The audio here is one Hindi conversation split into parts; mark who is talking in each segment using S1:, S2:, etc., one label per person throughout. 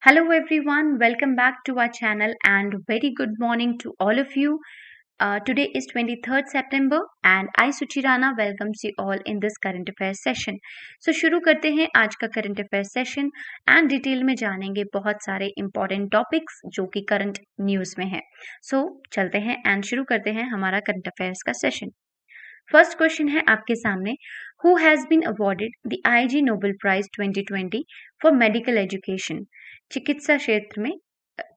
S1: Hello everyone, welcome back to our channel and very good morning to all of you. Today is 23rd September and I Suchi Rana welcomes you all in this current affairs session. So शुरू करते हैं आज का current affairs session and detail में जानेंगे बहुत सारे इंपॉर्टेंट टॉपिक्स जो कि करंट न्यूज़ में है. सो चलते हैं एंड शुरू करते हैं हमारा करंट अफेयर्स का सेशन. फर्स्ट क्वेश्चन है आपके सामने. Who has been awarded the IG Nobel prize 2020 for medical education? चिकित्सा क्षेत्र में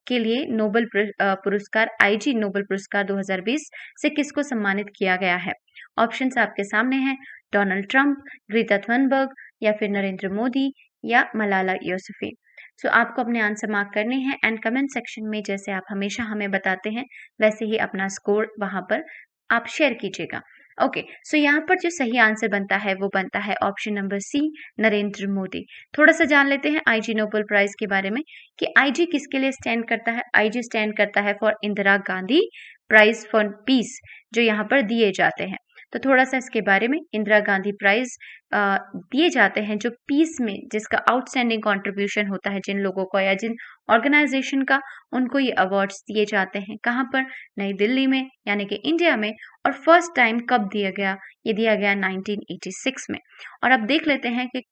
S1: के लिए नोबेल पुरस्कार आईजी नोबेल पुरस्कार 2020 से किसको सम्मानित किया गया है? ऑप्शंस आपके सामने हैं. डोनाल्ड ट्रंप, ग्रेटा थुनबर्ग या फिर नरेंद्र मोदी या मलाला यूसुफी. सो आपको अपने आंसर मार्क करने हैं एंड कमेंट सेक्शन में जैसे आप हमेशा हमें बताते हैं वैसे ही अपना स्कोर वहां पर आप शेयर कीजिएगा. ओके, सो यहाँ पर जो सही आंसर बनता है वो बनता है option number C, Narendra Modi. थोड़ा सा जान लेते हैं आईजी नोबेल प्राइज के बारे में कि आईजी किसके लिए स्टैंड करता है. आईजी स्टैंड करता है for Indira Gandhi prize for peace जो यहाँ पर दिए जाते हैं. तो थोड़ा सा इसके बारे में. इंदिरा गांधी प्राइज दिए जाते हैं जो पीस में जिसका आउटस्टैंडिंग कंट्रीब्यूशन होता है जिन लोगों को या जिन ऑर्गेनाइजेशन का, उनको ये अवार्ड्स दिए जाते हैं. कहाँ पर? नई दिल्ली में यानी कि इंडिया में. और फर्स्ट टाइम कब दिया गया? ये दिया गया 1986 में. और अब देख लेते हैं कि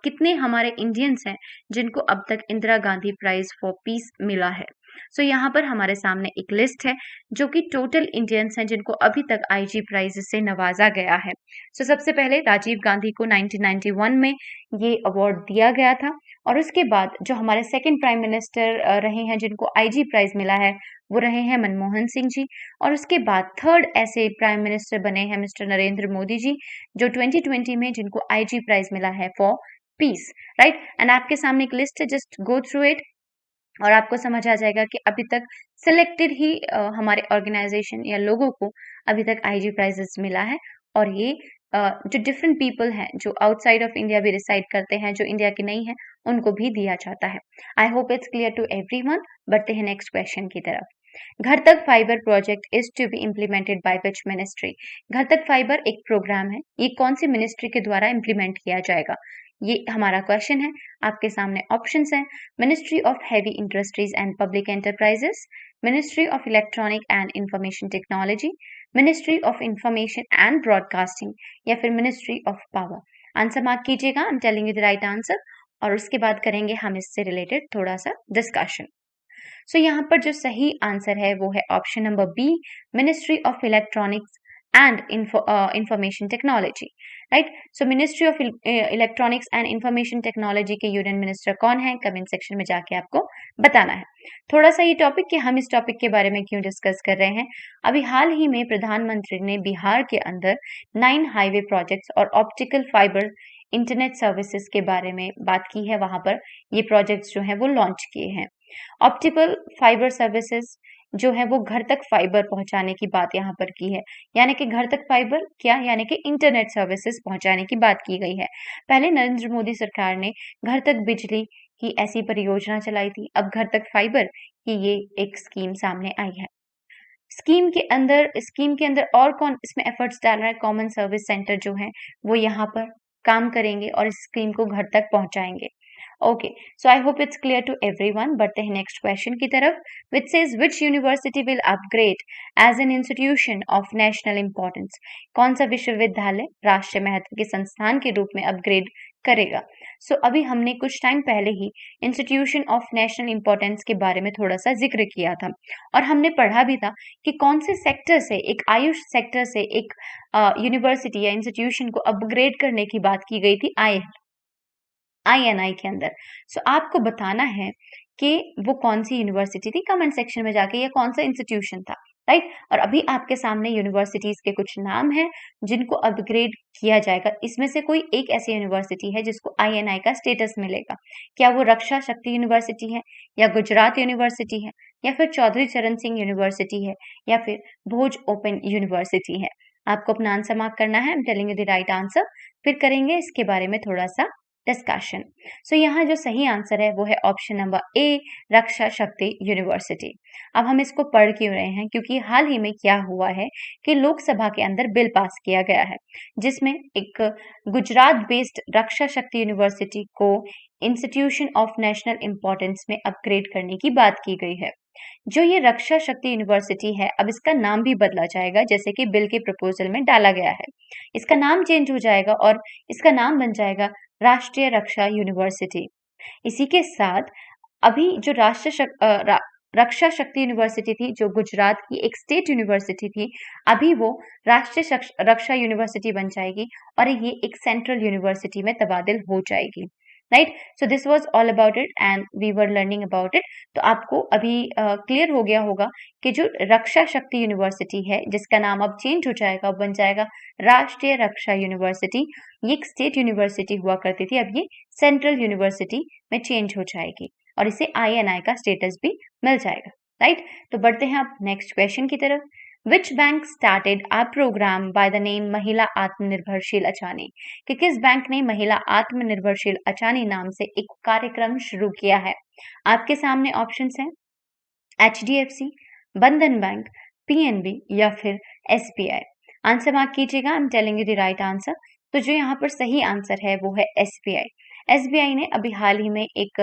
S1: कितने हमारे इंडियंस हैं जिनको अब तक Indira Gandhi prize for peace मिला है. सो यहाँ पर हमारे सामने एक लिस्ट है जो कि टोटल इंडियंस हैं जिनको अभी तक आईजी प्राइज से नवाजा गया है. सो सबसे पहले राजीव गांधी को 1991 में ये अवार्ड दिया गया था. और उसके बाद जो हमारे सेकंड प्राइम मिनिस्टर रहे हैं जिनको आईजी प्राइज मिला है वो रहे हैं मनमोहन सिंह जी. और उसके बाद थर्ड ऐसे प्राइम मिनिस्टर बने हैं मिस्टर नरेंद्र मोदी जी जो 2020 में जिनको आईजी प्राइज मिला है फॉर पीस. राइट, एंड आपके सामने एक लिस्ट है, जस्ट गो थ्रू इट और आपको समझ आ जाएगा कि अभी तक सिलेक्टेड ही हमारे ऑर्गेनाइजेशन या लोगों को अभी तक आईजी प्राइजेस मिला है. और ये जो डिफरेंट पीपल हैं जो आउटसाइड ऑफ इंडिया भी रिसाइड करते हैं, जो इंडिया के नहीं हैं, उनको भी दिया जाता है. I hope it's clear to everyone. बढ़ते हैं नेक्स्ट क्वेश्चन की तरफ. घर तक fibre project is to be implemented by which ministry? घर तक फाइबर एक प्रोग्राम है, ये कौन सी मिनिस्ट्री के द्वारा इम्प्लीमेंट किया जाएगा? ये हमारा क्वेश्चन है. आपके सामने ऑप्शंस हैं. Ministry of heavy industries and public enterprises, ministry of electronic and information technology, ministry of information and broadcasting या फिर ministry of power. Answer mark कीजिएगा. I am telling you the right answer और उसके बाद करेंगे हम इससे रिलेटेड थोड़ा सा डिस्कशन. सो यहाँ पर जो सही आंसर है वो है option number B, ministry of electronics and information technology. Right, so ministry of electronics and information technology के यूनियन मिनिस्टर कौन है? कमेंट सेक्शन में जाके आपको बताना है. थोड़ा सा ये टॉपिक कि हम इस टॉपिक के बारे में क्यों डिस्कस कर रहे हैं. अभी हाल ही में प्रधानमंत्री ने बिहार के अंदर 9 हाईवे प्रोजेक्ट्स और ऑप्टिकल फाइबर इंटरनेट सर्विसेज के बारे में बात की है. वहां पर ये प्रोजेक्ट्स जो हैं वो लॉन्च किए हैं. ऑप्टिकल फाइबर सर्विसेज जो है वो घर तक फाइबर पहुंचाने की बात यहाँ पर की है. यानी कि घर तक फाइबर क्या, यानी कि इंटरनेट सर्विसेज पहुंचाने की बात की गई है. पहले नरेंद्र मोदी सरकार ने घर तक बिजली की ऐसी परियोजना चलाई थी. अब घर तक फाइबर की ये एक स्कीम सामने आई है. स्कीम के अंदर और कौन इसमें एफर्ट्स डाल रहा है? कॉमन सर्विस सेंटर जो है वो यहाँ पर काम करेंगे और इस स्कीम को घर तक पहुंचाएंगे. Okay, so I hope it's clear to everyone. बढ़ते हैं नेक्स्ट क्वेश्चन की तरफ, which says which university will upgrade as an institution of national importance? कौन सा विश्वविद्यालय राष्ट्रीय महत्व के संस्थान के रूप में अपग्रेड करेगा? सो अभी हमने कुछ टाइम पहले ही इंस्टीट्यूशन ऑफ नेशनल इंपॉर्टेंस के बारे में थोड़ा सा जिक्र किया था और हमने पढ़ा भी था कि कौन से सेक्टर से, एक आयुष सेक्टर से एक यूनिवर्सिटी या इंस्टीट्यूशन को अपग्रेड करने की बात की गई थी INI के अंदर. सो आपको बताना है कि वो कौन सी यूनिवर्सिटी थी कमेंट सेक्शन में जाके, या कौन सा इंस्टीट्यूशन था. राइट, और अभी आपके सामने यूनिवर्सिटीज के कुछ नाम हैं जिनको अपग्रेड किया जाएगा. इसमें से कोई एक ऐसी यूनिवर्सिटी है जिसको INI का स्टेटस मिलेगा. क्या वो रक्षा शक्ति यूनिवर्सिटी है, या गुजरात यूनिवर्सिटी है, या फिर चौधरी चरण सिंह यूनिवर्सिटी है, या फिर भोज ओपन यूनिवर्सिटी है? आपको अपना आंसर मार्क करना है. आई am telling you the right answer. फिर करेंगे इसके बारे में थोड़ा सा डिस्कशन. सो यहाँ जो सही आंसर है वो है ऑप्शन नंबर ए, रक्षा शक्ति यूनिवर्सिटी. अब हम इसको पढ़ क्यों रहे हैं? क्योंकि हाल ही में क्या हुआ है कि लोकसभा के अंदर बिल पास किया गया है जिसमें एक गुजरात बेस्ड रक्षा शक्ति यूनिवर्सिटी को इंस्टीट्यूशन ऑफ नेशनल इम्पोर्टेंस में अपग्रेड करने की बात की गई है। जो ये रक्षा शक्ति यूनिवर्सिटी है, अब इसका नाम भी बदला जाएगा, जैसे कि बिल के प्रपोजल में डाला गया है। इसका नाम चेंज हो जाएगा और इसका नाम बन जाएगा राष्ट्रीय रक्षा यूनिवर्सिटी। इसी के साथ अभी जो रक्षा शक्ति यूनिवर्सिटी थी, जो गुजरात की एक स्टेट यूनिवर्सिटी थी, अभी वो राष्ट्रीय रक्षा यूनिवर्सिटी बन जाएगी और ये एक सेंट्रल यूनिवर्सिटी में तबादल हो जाएगी। Right, so this was all about it and we were learning about it. तो आपको अभी क्लियर हो गया होगा कि जो रक्षा शक्ति यूनिवर्सिटी है, जिसका नाम अब चेंज हो जाएगा, बन जाएगा राष्ट्रीय रक्षा यूनिवर्सिटी। ये एक स्टेट यूनिवर्सिटी हुआ करती थी, अब ये सेंट्रल यूनिवर्सिटी में चेंज हो जाएगी और इसे INI का स्टेटस भी मिल जाएगा। राइट, तो बढ़ते हैं अब नेक्स्ट क्वेश्चन की तरफ। Which bank started a programme by the name महिला आत्मनिर्भरशील अचानी? कि किस बैंक ने महिला आत्मनिर्भरशील अचानी नाम से एक कार्यक्रम शुरू किया है? आपके सामने ऑप्शंस हैं HDFC, बंधन बैंक, PNB या फिर SBI। आंसर मार्क कीजिएगा, I am telling you the right answer. तो जो यहाँ पर सही आंसर है वो है SBI। SBI ने अभी हाल ही में एक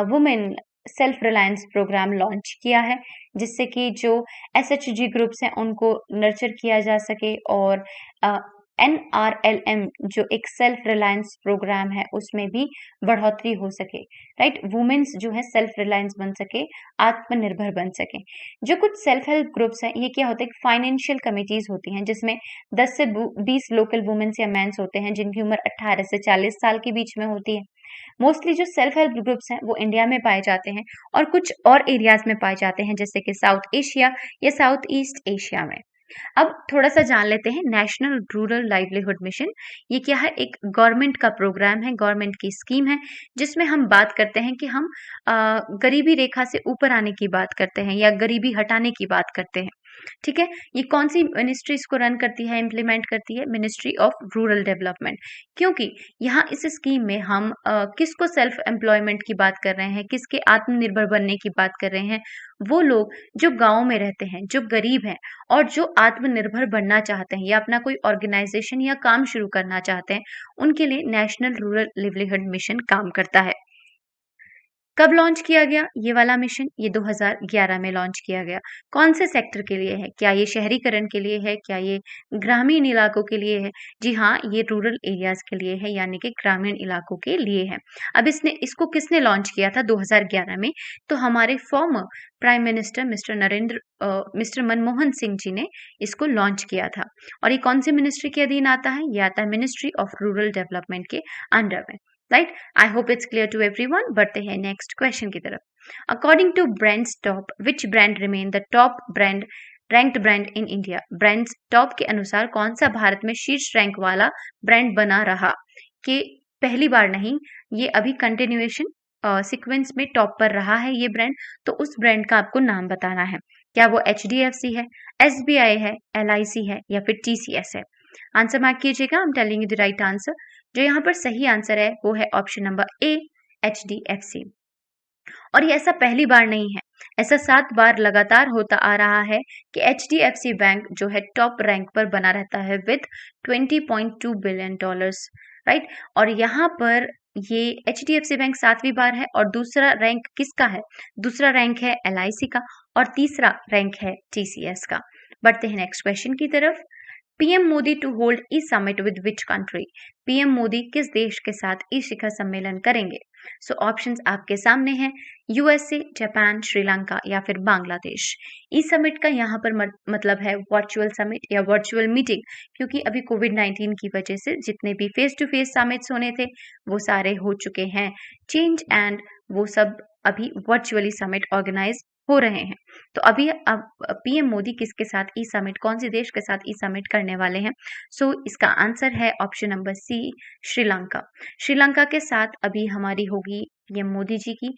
S1: women self reliance programme launch किया है, जिससे कि जो SHG ग्रुप्स हैं उनको नर्चर किया जा सके और NRLM जो एक सेल्फ रिलायंस प्रोग्राम है उसमें भी बढ़ोतरी हो सके। राइट, वुमेन्स जो है सेल्फ रिलायंस बन सके, आत्मनिर्भर बन सके। जो कुछ सेल्फ हेल्प ग्रुप्स हैं, ये क्या होता है कि फाइनेंशियल कमिटीज होती हैं, जिसमें 10 से 20 लोकल वुमेन्स या मेंस होते हैं जिनकी उम्र 18 से 40 साल के बीच में होती है। मोस्टली जो सेल्फ हेल्प ग्रुप्स हैं वो इंडिया में पाए जाते हैं और कुछ और एरियाज में पाए जाते हैं, जैसे कि साउथ एशिया या साउथ ईस्ट एशिया में। अब थोड़ा सा जान लेते हैं नेशनल रूरल लाइवलीहुड मिशन। ये क्या है? एक गवर्नमेंट का प्रोग्राम है, गवर्नमेंट की स्कीम है, जिसमें हम बात करते हैं कि हम गरीबी रेखा से ऊपर आने की बात करते हैं या गरीबी हटाने की बात करते हैं। ठीक है, ये कौन सी मिनिस्ट्री इसको रन करती है, इम्प्लीमेंट करती है? Ministry of rural development. क्योंकि यहाँ इस स्कीम में हम किसको सेल्फ एम्प्लॉयमेंट की बात कर रहे हैं, किसके आत्मनिर्भर बनने की बात कर रहे हैं? वो लोग जो गांव में रहते हैं, जो गरीब हैं और जो आत्मनिर्भर बनना चाहते हैं या अपना कोई ऑर्गेनाइजेशन या काम शुरू करना चाहते हैं, उनके लिए नेशनल रूरल लिवलीहुड मिशन काम करता है। कब लॉन्च किया गया ये वाला मिशन? ये 2011 में लॉन्च किया गया। कौन से सेक्टर के लिए है? क्या ये शहरीकरण के लिए है? क्या ये ग्रामीण इलाकों के लिए है? जी हाँ, ये रूरल एरियाज के लिए है, यानी कि ग्रामीण इलाकों के लिए है। अब इसको किसने लॉन्च किया था 2011 में? तो हमारे former prime minister mister Manmohan Singh ji ने इसको लॉन्च किया था। और ये कौन सी मिनिस्ट्री के अधीन आता है? ये आता है मिनिस्ट्री ऑफ रूरल डेवलपमेंट के अंडर में। Right, I hope it's clear to everyone. बढ़ते हैं नेक्स्ट क्वेश्चन की तरफ। According to brands top, which brand remain the top brand ranked brand in India? Brands top के अनुसार कौन सा भारत में शीर्ष रैंक वाला ब्रांड बना रहा? कि पहली बार नहीं, ये अभी कंटिन्यूएशन सीक्वेंस में टॉप पर रहा है ये ब्रांड। तो उस ब्रांड का आपको नाम बताना है। क्या वो HDFC है, SBI है, LIC है या फिर TCS है? आंसर मार्क कीजिएगा, I am telling you the right answer. जो यहाँ पर सही आंसर है वो है ऑप्शन नंबर A, HDFC। और ये ऐसा पहली बार नहीं है, ऐसा 7 बार लगातार होता आ रहा है कि HDFC बैंक जो है टॉप रैंक पर बना रहता है विद $20.2 बिलियन। राइट, और यहाँ पर ये HDFC बैंक 7वीं बार है और दूसरा रैंक किसका है? दूसरा रैंक है LIC का और तीसरा रैंक है TCS का। बढ़ते हैं नेक्स्ट क्वेश्चन की तरफ। PM Modi to hold e summit with which country? PM Modi किस देश के साथ ई शिखर सम्मेलन करेंगे? सो ऑप्शंस आपके सामने हैं, USA, जापान, श्रीलंका या फिर बांग्लादेश। ई समिट का यहाँ पर मतलब है वर्चुअल समिट या वर्चुअल मीटिंग, क्योंकि अभी कोविड-19 की वजह से जितने भी फेस टू फेस समिट्स होने थे वो सारे हो चुके हैं चेंज, एंड वो सब अभी वर्चुअली समिट ऑर्गेनाइज हो रहे हैं। तो अभी अब पीएम मोदी किसके साथ ई समिट, कौन से देश के साथ ई समिट करने वाले हैं? सो इसका आंसर है option number C, Sri Lanka. Sri Lanka के साथ अभी हमारी होगी पीएम मोदी जी की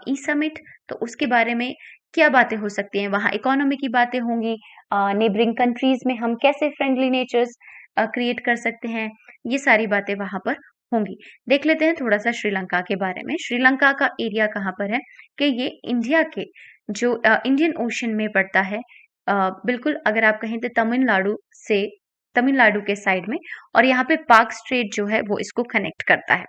S1: ई समिट। तो उसके बारे में क्या बातें हो सकती हैं? वहाँ इकोनॉमी की बातें होंगी, नेबरिंग कंट्रीज में हम कैसे फ्रेंडली नेचर्स क्रिएट कर सकते हैं, ये सारी बातें वहां पर होंगी। देख लेते हैं थोड़ा सा श्रीलंका के बारे में। श्रीलंका का एरिया कहाँ पर है? कि ये इंडिया के जो इंडियन ओशन में पड़ता है, बिल्कुल अगर आप कहें तो तमिलनाडु के साइड में, और यहाँ पे पार्क स्ट्रेट जो है वो इसको कनेक्ट करता है।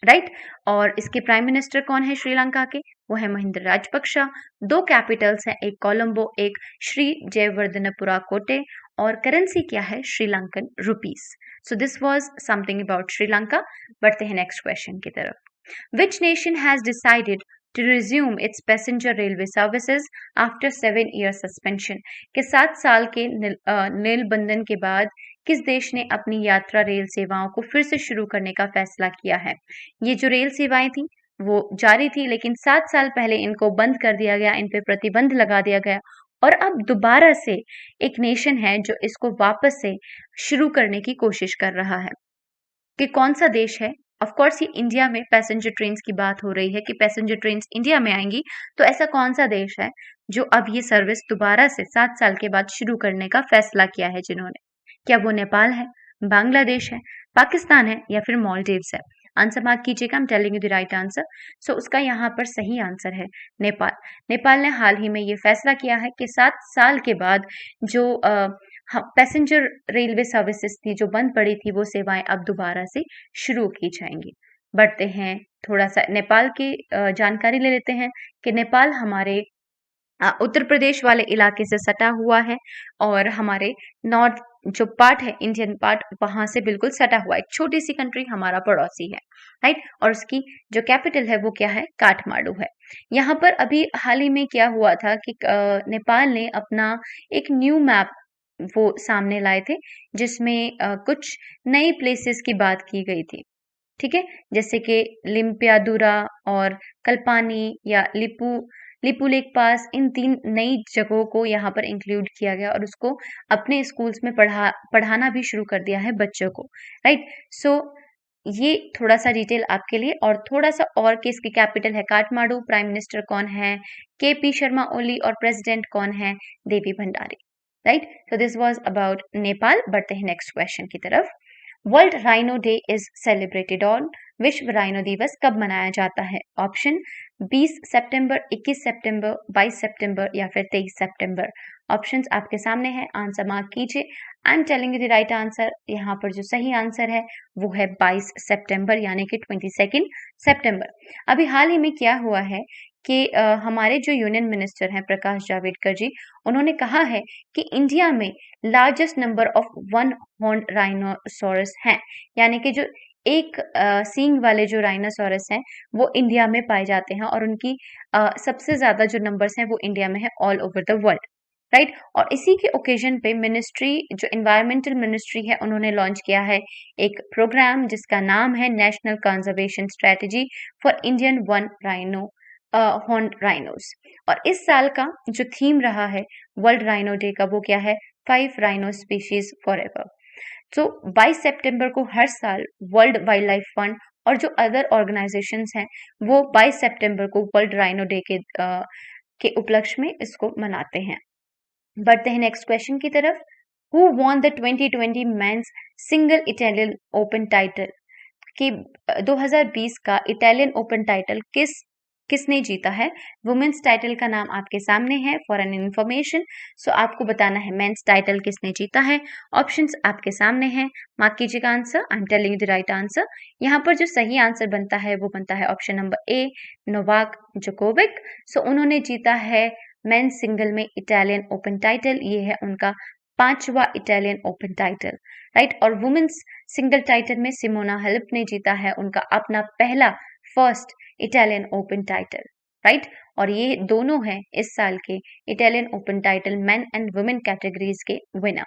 S1: राइट। और इसके प्राइम मिनिस्टर कौन है श्रीलंका के? वो है महिंद्र राजपक्षा। 2 कैपिटल्स हैं, एक कोलंबो, एक श्री जयवर्धनपुरा कोटे, और करेंसी क्या है? Sri Lankan rupees. So this was something about Sri Lanka. बढ़ते हैं नेक्स्ट क्वेश्चन की तरफ। Which nation has decided to resume its passenger railway services after 7-year suspension? के 7 साल के नील बंधन के बाद किस देश ने अपनी यात्रा रेल सेवाओं को फिर से शुरू करने का फैसला किया है? ये जो रेल सेवाएं थी वो जारी थी, लेकिन 7 साल पहले इनको बंद कर दिया गया, इन पे प्रतिबंध लगा दिया गया, और अब दोबारा से एक नेशन है जो इसको वापस से शुरू करने की कोशिश कर रहा है। कि कौन सा देश है? ऑफ कोर्स ये इंडिया में पैसेंजर ट्रेन्स की बात हो रही है कि पैसेंजर ट्रेन्स इंडिया में आएंगी, तो ऐसा कौन सा देश है जो अब ये सर्विस दोबारा से 7 साल के बाद शुरू करने का फैसला किया है जिन्होंने? क्या वो नेपाल है, बांग्लादेश है, पाकिस्तान है, या फिर मालदीव्स है? आंसर मार्क कीजिएगा, I am telling you the right answer. So उसका यहाँ पर सही आंसर है नेपाल। नेपाल ने हाल ही में ये फैसला किया है कि 7 साल के बाद जो पैसेंजर रेलवे सर्विसेज थी जो बंद पड़ी थी, वो सेवाएं अब दोबारा से शुरू की जाएंगी। बढ़ते हैं, थोड़ा सा नेपाल की जानकारी ले लेते हैं कि नेपाल हमारे उत्तर प्रदेश वाले इलाके से सटा हुआ है, और हमारे नॉर्थ जो पार्ट है, इंडियन पार्ट, वहां से बिल्कुल सटा हुआ है। एक छोटी सी कंट्री, हमारा पड़ोसी है, राइट। और उसकी जो कैपिटल है वो क्या है? काठमांडू है। यहाँ पर अभी हाल ही में क्या हुआ था कि नेपाल ने अपना एक न्यू मैप वो सामने लाए थे, जिसमें कुछ नई प्लेसेस की बात की गई थी, ठीक है, जैसे कि लिम्पियादुरा और कल्पानी या लिपू लेक पास, इन 3 नई जगहों को यहाँ पर इंक्लूड किया गया और उसको अपने स्कूल्स में पढ़ाना भी शुरू कर दिया है बच्चों को, राइट। सो ये थोड़ा सा डिटेल आपके लिए, और थोड़ा सा और कि इसकी कैपिटल है काठमांडू, प्राइम मिनिस्टर कौन है? KP शर्मा ओली, और प्रेसिडेंट कौन है? Devi Bhandari, right. So this was about Nepal. बढ़ते हैं नेक्स्ट क्वेश्चन की तरफ। World rhino day is celebrated on? विश्व राइनो दिवस कब मनाया जाता है? ऑप्शन 20 सितंबर, 21 सितंबर, 22 सितंबर, या फिर 23 सितंबर। ऑप्शंस आपके सामने है, आंसर मार्क कीजिए। आई am telling you the right answer. यहाँ पर जो सही आंसर है वो है 22 सितंबर, यानी कि 22 सितंबर। अभी हाल ही में क्या हुआ है कि हमारे जो यूनियन मिनिस्टर हैं प्रकाश जावड़ेकर जी, उन्होंने कहा है कि इंडिया में largest number of 1 horn rhinoceros हैं, यानी कि जो एक सींग वाले जो राइनोसोरस हैं वो इंडिया में पाए जाते हैं, और उनकी सबसे ज्यादा जो नंबर्स हैं वो इंडिया में है all over the world, right. और इसी के ओकेजन पे मिनिस्ट्री, जो इन्वायरमेंटल मिनिस्ट्री है, उन्होंने लॉन्च किया है एक प्रोग्राम जिसका नाम है national conservation strategy for Indian one rhino horn rhinos. और इस साल का जो थीम रहा है वर्ल्ड राइनो डे का, वो क्या है? 5 राइनो स्पीशीज फॉरएवर। तो 22 सितंबर को हर साल वर्ल्ड वाइल्ड लाइफ फंड और जो अदर ऑर्गेनाइजेशंस हैं वो 22 सितंबर को वर्ल्ड राइनो डे के उपलक्ष्य में इसको मनाते हैं। बढ़ते हैं नेक्स्ट क्वेश्चन की तरफ। Who won the 2020 men's single Italian open title? कि 2020 का इटालियन ओपन टाइटल किसने जीता है? वुमेन्स टाइटल का नाम आपके सामने है फॉर एन इन्फॉर्मेशन। सो आपको बताना है मेंस टाइटल किसने जीता है। ऑप्शंस आपके सामने हैं, मार्क कीजिएगा answer. I am telling the right answer. यहाँ पर जो सही आंसर बनता है वो बनता है option number A, Novak Djokovic. So उन्होंने जीता है मेंस सिंगल में इटालियन ओपन टाइटल। ये है उनका 5वां इटालियन ओपन टाइटल, राइट। और वुमेन्स सिंगल टाइटल में सिमोना हालेप ने जीता है उनका अपना पहला first Italian open title, right. और ये दोनों हैं इस साल के Italian open title men and women categories के विनर।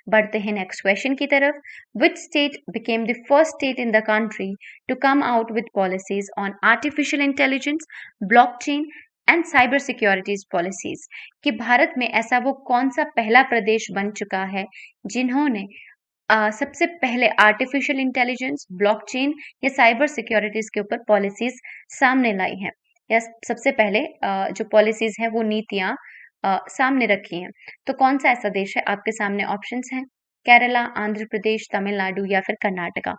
S1: बढ़ते हैं नेक्स्ट क्वेश्चन की तरफ। Which state became the first state in the country to come out with policies on artificial intelligence, blockchain and cyber securities policies? कि भारत में ऐसा वो कौन सा पहला प्रदेश बन चुका है जिन्होंने सबसे पहले आर्टिफिशियल इंटेलिजेंस, ब्लॉकचेन या साइबर सिक्योरिटीज के ऊपर पॉलिसीज सामने लाई हैं, या सबसे पहले जो पॉलिसीज हैं वो नीतियां सामने रखी हैं। तो कौन सा ऐसा देश है? आपके सामने ऑप्शंस हैं, केरला, आंध्र प्रदेश, तमिलनाडु या फिर कर्नाटका।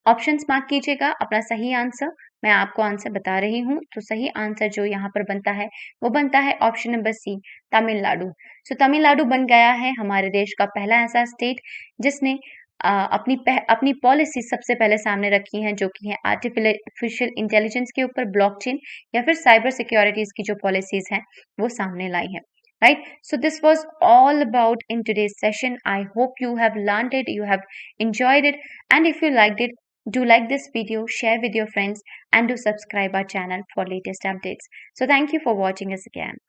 S1: ऑप्शंस मार्क कीजिएगा अपना सही आंसर। मैं आपको आंसर बता रही हूँ, तो सही आंसर जो यहाँ पर बनता है वो बनता है ऑप्शन नंबर सी, तमिलनाडु। सो तमिलनाडु बन गया है हमारे देश का पहला ऐसा स्टेट जिसने अपनी पॉलिसी सबसे पहले सामने रखी हैं, जो कि है आर्टिफिशियल इंटेलिजेंस के ऊपर, ब्लॉकचेन या फिर साइबर सिक्योरिटीज की जो पॉलिसीज हैं वो सामने लाई हैं. Right, so this was all about in today's session. I hope you have learned it, you have enjoyed it, and if you liked it, do like this video, share with your friends, and do subscribe our channel for latest updates. So thank you for watching us again.